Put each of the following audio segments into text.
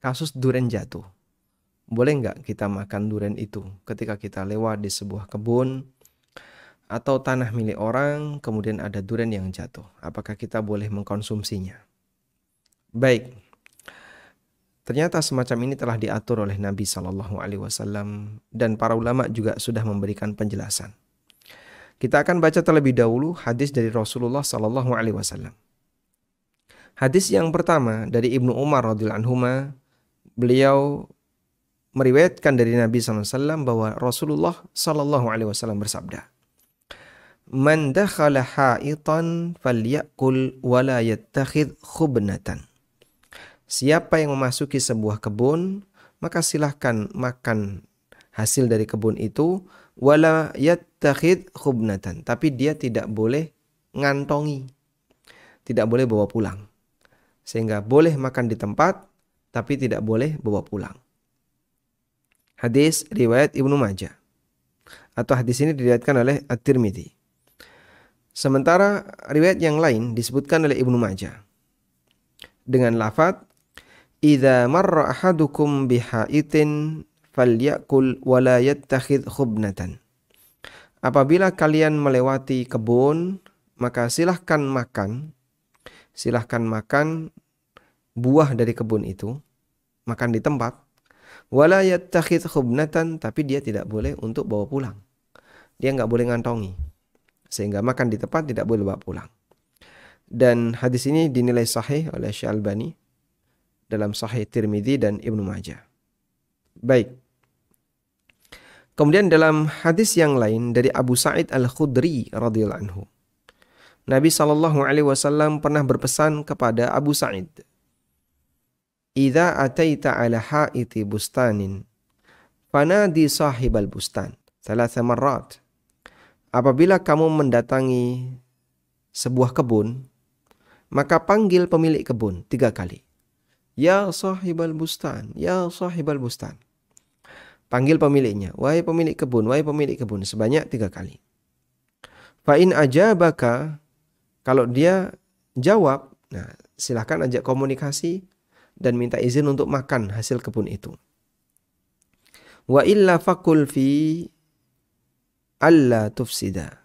kasus durian jatuh. Boleh nggak kita makan durian itu ketika kita lewat di sebuah kebun atau tanah milik orang, kemudian ada durian yang jatuh? Apakah kita boleh mengkonsumsinya? Baik, ternyata semacam ini telah diatur oleh Nabi Shallallahu Alaihi Wasallam dan para ulama juga sudah memberikan penjelasan. Kita akan baca terlebih dahulu hadis dari Rasulullah Shallallahu Alaihi Wasallam. Hadis yang pertama dari Ibnu Umar radhiyallahu anhu, beliau meriwayatkan dari Nabi SAW bahwa Rasulullah SAW bersabda, "Man dakhala ha'itan falyakul wa la yattakhidh khubnatan." Siapa yang memasuki sebuah kebun, maka silahkan makan hasil dari kebun itu, wala yattakhidh khubnatan, tapi dia tidak boleh ngantongi, tidak boleh bawa pulang. Sehingga boleh makan di tempat, tapi tidak boleh bawa pulang. Hadis riwayat Ibnu Majah, atau hadis ini diriwayatkan oleh At-Tirmidzi. Sementara riwayat yang lain disebutkan oleh Ibnu Majah dengan lafaz idza marra ahadukum bihaitin falyakul wa la yattakhidh khubnatan. Apabila kalian melewati kebun, maka silahkan makan buah dari kebun itu, makan di tempat. Wala yattakhidh khubnatan, tapi dia tidak boleh untuk bawa pulang. Dia nggak boleh ngantongi. Sehingga makan di tempat tidak boleh bawa pulang. Dan hadis ini dinilai sahih oleh Syalbani dalam Sahih Tirmidzi dan Ibnu Majah. Baik. Kemudian dalam hadis yang lain dari Abu Sa'id Al-Khudri radhiyallahu anhu, Nabi SAW pernah berpesan kepada Abu Sa'id, "Idza ataita ala haiti bustanin, fanadi sahibal bustan, 3 marrat." Apabila kamu mendatangi sebuah kebun, maka panggil pemilik kebun 3 kali. Ya sahibal bustan, ya sahibal bustan. Panggil pemiliknya, wahai pemilik kebun, wahai pemilik kebun, sebanyak 3 kali. Fa in ajabaka, kalau dia jawab, nah silahkan ajak komunikasi dan minta izin untuk makan hasil kebun itu. Wa illa fakul fi alla tufsida.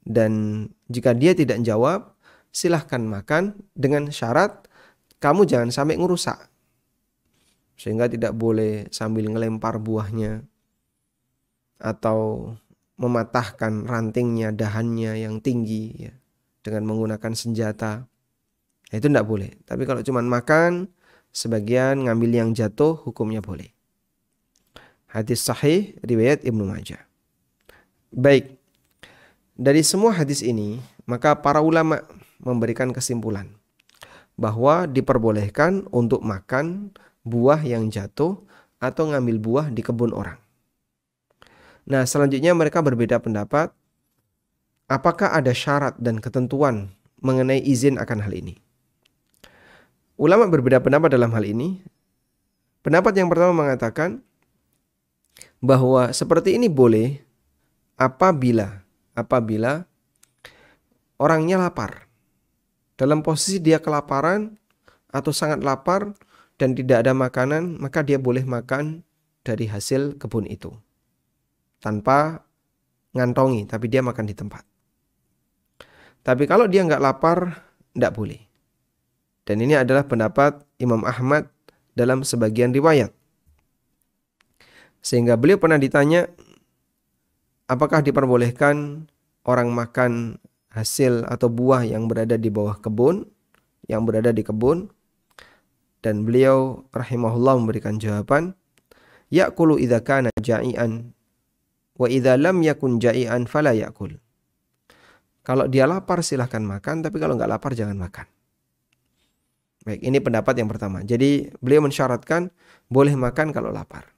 Dan jika dia tidak jawab, silahkan makan dengan syarat kamu jangan sampai ngerusak. Sehingga tidak boleh sambil ngelempar buahnya atau mematahkan rantingnya, dahannya yang tinggi ya, dengan menggunakan senjata. Itu tidak boleh. Tapi kalau cuma makan, sebagian ngambil yang jatuh, hukumnya boleh. Hadis sahih riwayat Ibnu Majah. Baik. Dari semua hadis ini, maka para ulama memberikan kesimpulan bahwa diperbolehkan untuk makan buah yang jatuh atau ngambil buah di kebun orang. Nah, selanjutnya mereka berbeda pendapat. Apakah ada syarat dan ketentuan mengenai izin akan hal ini? Ulama berbeda pendapat dalam hal ini. Pendapat yang pertama mengatakan bahwa seperti ini boleh apabila orangnya lapar. Dalam posisi dia kelaparan atau sangat lapar dan tidak ada makanan, maka dia boleh makan dari hasil kebun itu. Tanpa ngantongi, tapi dia makan di tempat. Tapi kalau dia nggak lapar, tidak boleh. Dan ini adalah pendapat Imam Ahmad dalam sebagian riwayat. Sehingga beliau pernah ditanya, apakah diperbolehkan orang makan hasil atau buah yang berada di bawah kebun, yang berada di kebun? Dan beliau rahimahullah memberikan jawaban, ya'kulu idza kana ja'ian wa idza lam yakun ja'ian fala ya'kul. Kalau dia lapar silahkan makan, tapi kalau nggak lapar jangan makan. Baik, ini pendapat yang pertama. Jadi beliau mensyaratkan boleh makan kalau lapar.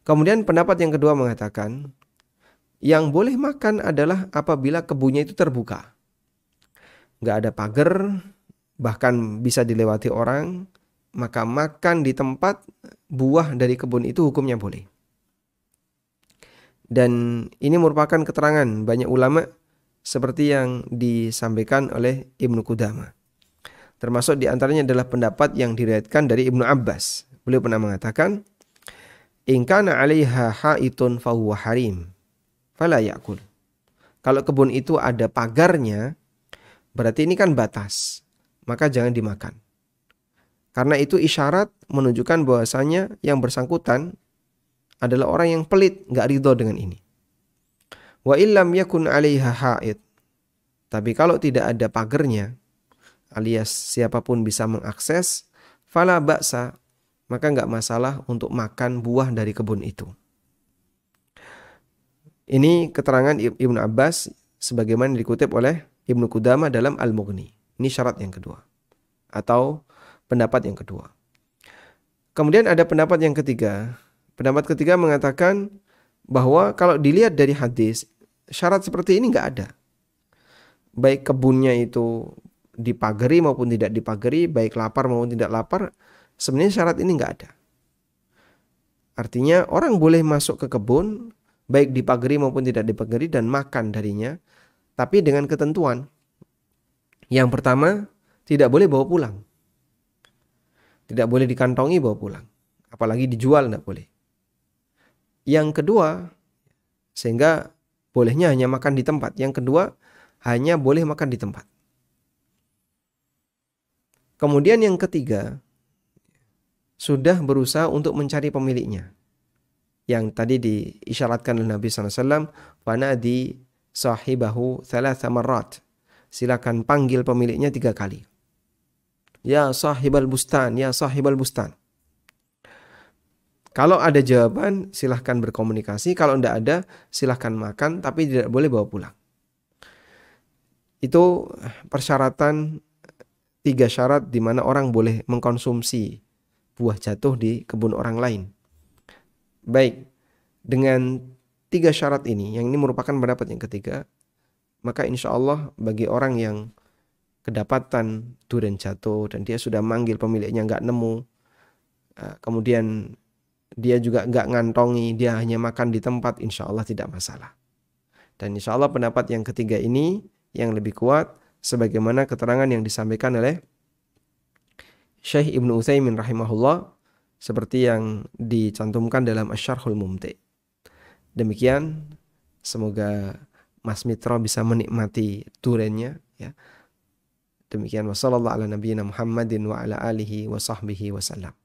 Kemudian pendapat yang kedua mengatakan yang boleh makan adalah apabila kebunnya itu terbuka. Nggak ada pagar, bahkan bisa dilewati orang, maka makan di tempat buah dari kebun itu hukumnya boleh. Dan ini merupakan keterangan banyak ulama seperti yang disampaikan oleh Ibnu Qudamah. Termasuk di antaranya adalah pendapat yang diriwayatkan dari Ibnu Abbas Beliau pernah mengatakan, "In kana 'alaiha ha'itun fahuwa harim, fala ya'kul." Kalau kebun itu ada pagarnya, berarti ini kan batas, maka jangan dimakan. Karena itu isyarat menunjukkan bahwasanya yang bersangkutan adalah orang yang pelit, nggak ridho dengan ini. Wa illam yakun 'alaiha ha'id. Tapi kalau tidak ada pagernya, alias siapapun bisa mengakses, fala ba'sa, maka nggak masalah untuk makan buah dari kebun itu. Ini keterangan Ibnu Abbas sebagaimana dikutip oleh Ibnu Qudamah dalam Al-Mughni. Ini syarat yang kedua atau pendapat yang kedua. Kemudian ada pendapat yang ketiga. Pendapat ketiga mengatakan bahwa kalau dilihat dari hadis, syarat seperti ini nggak ada. Baik kebunnya itu dipagari maupun tidak dipagari, baik lapar maupun tidak lapar, sebenarnya syarat ini nggak ada. Artinya orang boleh masuk ke kebun, baik dipagari maupun tidak dipagari dan makan darinya, tapi dengan ketentuan. Yang pertama, tidak boleh bawa pulang. Tidak boleh dikantongi bawa pulang. Apalagi dijual, tidak boleh. Yang kedua, sehingga bolehnya hanya makan di tempat. Yang kedua, hanya boleh makan di tempat. Kemudian yang ketiga, sudah berusaha untuk mencari pemiliknya. Yang tadi diisyaratkan oleh Nabi SAW, "Fanadi sahibahu thalatha marrat." Silakan panggil pemiliknya 3 kali. Ya sahibal bustan, ya sahibal bustan. Kalau ada jawaban, silahkan berkomunikasi. Kalau tidak ada, silahkan makan, tapi tidak boleh bawa pulang. Itu persyaratan 3 syarat di mana orang boleh mengkonsumsi buah jatuh di kebun orang lain. Baik, dengan 3 syarat ini, yang ini merupakan pendapat yang ketiga, maka insya Allah bagi orang yang kedapatan durian jatuh dan dia sudah manggil pemiliknya nggak nemu, kemudian dia juga nggak ngantongi, dia hanya makan di tempat, insya Allah tidak masalah. Dan insya Allah pendapat yang ketiga ini yang lebih kuat, sebagaimana keterangan yang disampaikan oleh Syekh Ibnu Utsaimin rahimahullah, seperti yang dicantumkan dalam Asy-Syarhul Mumti'. Demikian, semoga Mas Mitra bisa menikmati duriannya, ya. Demikian, wassallallahu ala nabiyyina Muhammadin wa ala alihi wa sahbihi wasallam.